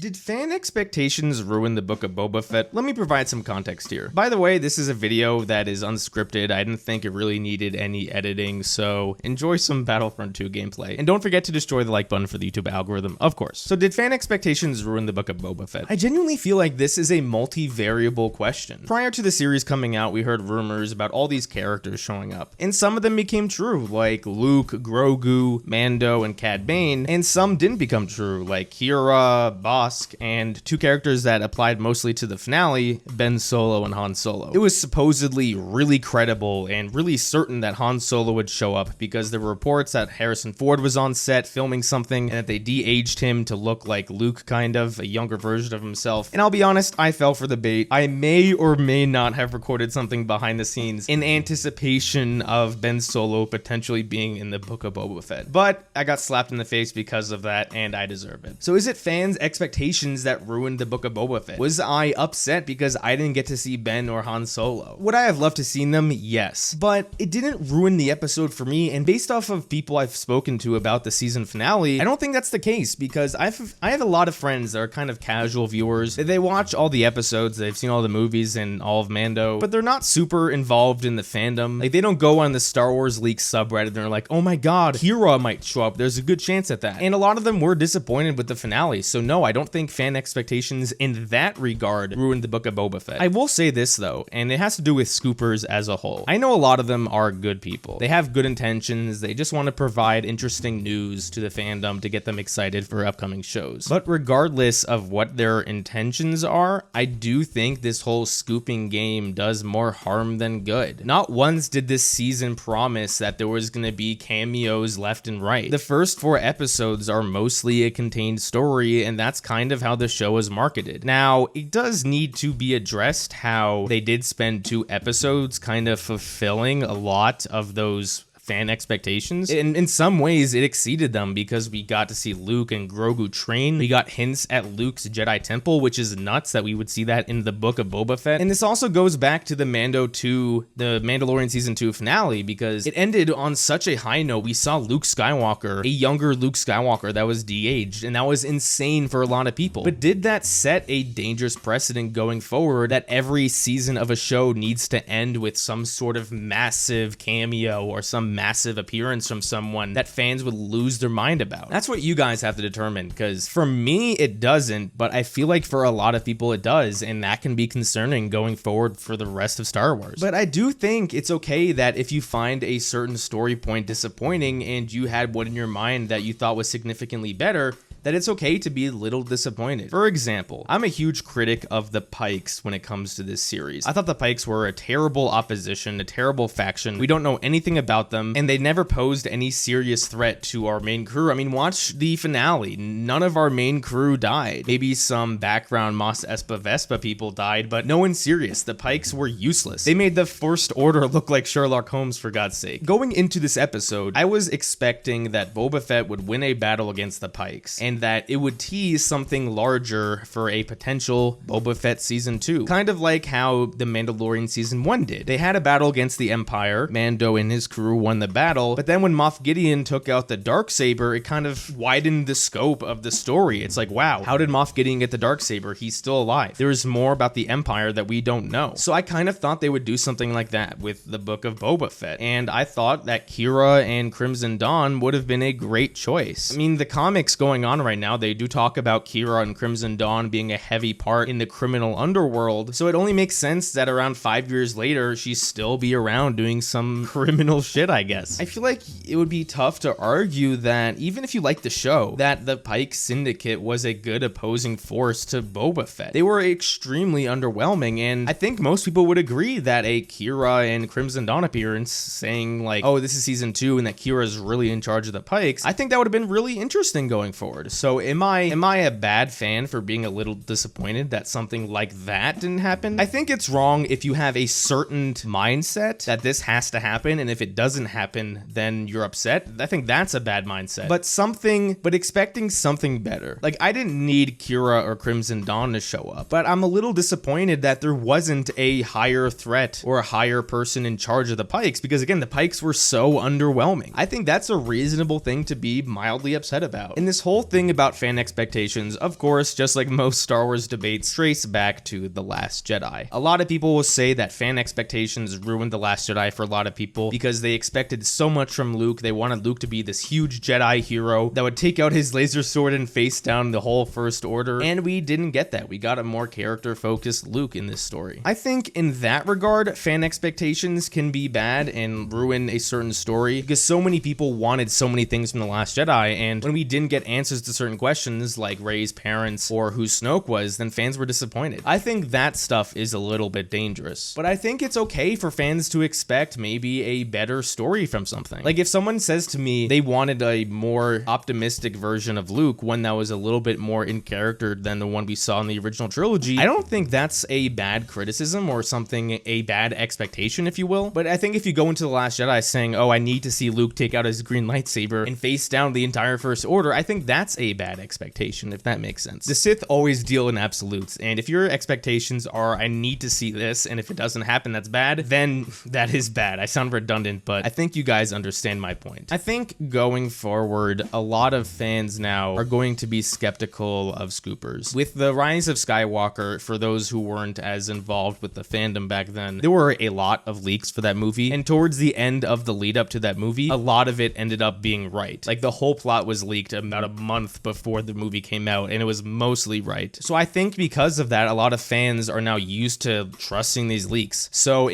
Did fan expectations ruin the Book of Boba Fett? Let me provide some context here. By the way, this is a video that is unscripted. I didn't think it really needed any editing, so enjoy some Battlefront 2 gameplay. And don't forget to destroy the like button for the YouTube algorithm, of course. So did fan expectations ruin the Book of Boba Fett? I genuinely feel like this is a multi-variable question. Prior to the series coming out, we heard rumors about all these characters showing up, and some of them became true, like Luke, Grogu, Mando, and Cad Bane, and some didn't become true, like Kira, Bosk, and two characters that applied mostly to the finale, Ben Solo and Han Solo. It was supposedly really credible and really certain that Han Solo would show up because there were reports that Harrison Ford was on set filming something and that they de-aged him to look like Luke, kind of, a younger version of himself. And I'll be honest, I fell for the bait. I may or may not have recorded something behind the scenes in anticipation of Ben Solo potentially being in the Book of Boba Fett. But I got slapped in the face because of that, and I deserve it. So is it fans' expectations that ruined the Book of Boba Fett? Was I upset because I didn't get to see Ben or Han Solo? Would I have loved to seen them? Yes. But it didn't ruin the episode for me, and based off of people I've spoken to about the season finale, I don't think that's the case, because I have a lot of friends that are kind of casual viewers. They watch all the episodes, they've seen all the movies and all of Mando, but they're not super involved in the fandom. Like, they don't go on the Star Wars Leaks subreddit and they're like, oh my god, Kira might show up, there's a good chance at that. And a lot of them were disappointed with the finale, so no, I don't think fan expectations in that regard ruined the Book of Boba Fett. I will say this though, and it has to do with scoopers as a whole. I know a lot of them are good people. They have good intentions, they just want to provide interesting news to the fandom to get them excited for upcoming shows. But regardless of what their intentions are, I do think this whole scooping game does more harm than good. Not once did this season promise that there was going to be cameos left and right. The first 4 episodes are mostly a contained story, and that's kind of how the show is marketed. Now, it does need to be addressed how they did spend 2 episodes kind of fulfilling a lot of those fan expectations. In some ways, it exceeded them because we got to see Luke and Grogu train. We got hints at Luke's Jedi temple, which is nuts that we would see that in the Book of Boba Fett. And this also goes back to the the Mandalorian Season 2 finale, because it ended on such a high note. We saw Luke Skywalker, a younger Luke Skywalker that was de-aged, and that was insane for a lot of people. But did that set a dangerous precedent going forward that every season of a show needs to end with some sort of massive cameo or some massive appearance from someone that fans would lose their mind about? That's what you guys have to determine, because for me it doesn't, but I feel like for a lot of people it does, and that can be concerning going forward for the rest of Star Wars. But I do think it's okay that if you find a certain story point disappointing and you had one in your mind that you thought was significantly better, that it's okay to be a little disappointed. For example, I'm a huge critic of the Pykes when it comes to this series. I thought the Pykes were a terrible opposition, a terrible faction. We don't know anything about them, and they never posed any serious threat to our main crew. I mean, watch the finale. None of our main crew died. Maybe some background Mos Espa Vespa people died, but no one serious. The Pykes were useless. They made the First Order look like Sherlock Holmes, for God's sake. Going into this episode, I was expecting that Boba Fett would win a battle against the Pykes, and that it would tease something larger for a potential Boba Fett Season 2. Kind of like how the Mandalorian Season 1 did. They had a battle against the Empire, Mando and his crew won the battle, but then when Moff Gideon took out the Darksaber, it kind of widened the scope of the story. It's like, wow, how did Moff Gideon get the Darksaber? He's still alive. There's more about the Empire that we don't know. So I kind of thought they would do something like that with the Book of Boba Fett, and I thought that Kira and Crimson Dawn would have been a great choice. I mean, the comics going on right now, they do talk about Kira and Crimson Dawn being a heavy part in the criminal underworld, so it only makes sense that around 5 years later, she'd still be around doing some criminal shit, I guess. I feel like it would be tough to argue that, even if you like the show, that the Pyke Syndicate was a good opposing force to Boba Fett. They were extremely underwhelming, and I think most people would agree that a Kira and Crimson Dawn appearance, saying like, oh, this is Season 2 and that Kira is really in charge of the Pykes, I think that would have been really interesting going forward. So am I a bad fan for being a little disappointed that something like that didn't happen? I think it's wrong if you have a certain mindset that this has to happen, and if it doesn't happen, then you're upset. I think that's a bad mindset. But expecting something better. Like, I didn't need Kira or Crimson Dawn to show up, but I'm a little disappointed that there wasn't a higher threat or a higher person in charge of the Pykes, because again, the Pykes were so underwhelming. I think that's a reasonable thing to be mildly upset about. And this whole thing about fan expectations, of course, just like most Star Wars debates, trace back to The Last Jedi. A lot of people will say that fan expectations ruined The Last Jedi for a lot of people because they expected so much from Luke. They wanted Luke to be this huge Jedi hero that would take out his laser sword and face down the whole First Order, and we didn't get that. We got a more character-focused Luke in this story. I think in that regard, fan expectations can be bad and ruin a certain story because so many people wanted so many things from The Last Jedi, and when we didn't get answers to certain questions like Rey's parents or who Snoke was, then fans were disappointed. I think that stuff is a little bit dangerous, but I think it's okay for fans to expect maybe a better story from something. Like if someone says to me they wanted a more optimistic version of Luke, one that was a little bit more in character than the one we saw in the original trilogy, I don't think that's a bad criticism or something, a bad expectation, if you will. But I think if you go into The Last Jedi saying, oh, I need to see Luke take out his green lightsaber and face down the entire First Order, I think that's a bad expectation, if that makes sense. The Sith always deal in absolutes, and if your expectations are, I need to see this, and if it doesn't happen, that's bad, then that is bad. I sound redundant, but I think you guys understand my point. I think going forward, a lot of fans now are going to be skeptical of scoopers. With the Rise of Skywalker, for those who weren't as involved with the fandom back then, there were a lot of leaks for that movie, and towards the end of the lead up to that movie, a lot of it ended up being right. Like the whole plot was leaked about a month before the movie came out, and it was mostly right. So I think because of that, a lot of fans are now used to trusting these leaks. So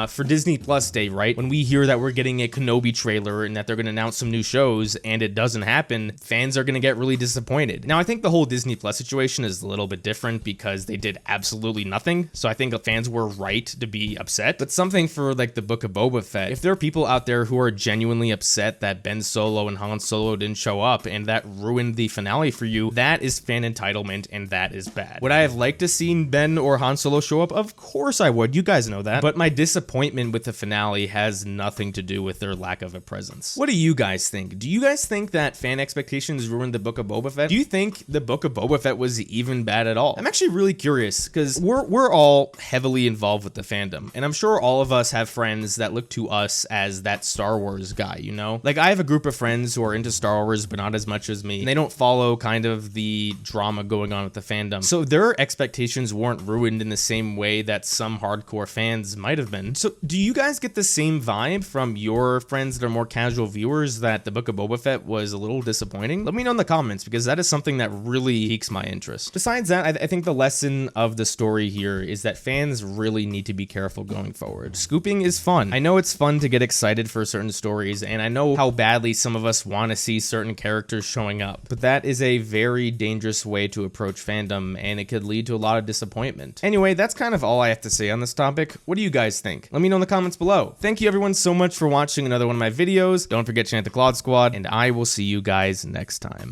for Disney Plus Day, right, when we hear that we're getting a Kenobi trailer and that they're going to announce some new shows and it doesn't happen, fans are going to get really disappointed. Now, I think the whole Disney Plus situation is a little bit different because they did absolutely nothing. So I think the fans were right to be upset. But something for like the Book of Boba Fett, if there are people out there who are genuinely upset that Ben Solo and Han Solo didn't show up and that ruined the finale for you, that is fan entitlement and that is bad. Would I have liked to see Ben or Han Solo show up? Of course I would. You guys know that. But my disappointment with the finale has nothing to do with their lack of a presence. What do you guys think? Do you guys think that fan expectations ruined the Book of Boba Fett? Do you think the Book of Boba Fett was even bad at all? I'm actually really curious because we're all heavily involved with the fandom, and I'm sure all of us have friends that look to us as that Star Wars guy, you know? Like I have a group of friends who are into Star Wars but not as much as me, and they don't follow kind of the drama going on with the fandom. So their expectations weren't ruined in the same way that some hardcore fans might have been. So do you guys get the same vibe from your friends that are more casual viewers that the Book of Boba Fett was a little disappointing? Let me know in the comments because that is something that really piques my interest. Besides that, I think the lesson of the story here is that fans really need to be careful going forward. Scooping is fun. I know it's fun to get excited for certain stories, and I know how badly some of us want to see certain characters showing up, but that is a very dangerous way to approach fandom, and it could lead to a lot of disappointment. Anyway, that's kind of all I have to say on this topic. What do you guys think? Let me know in the comments below. Thank you everyone so much for watching another one of my videos. Don't forget to chant the Claude Squad, and I will see you guys next time.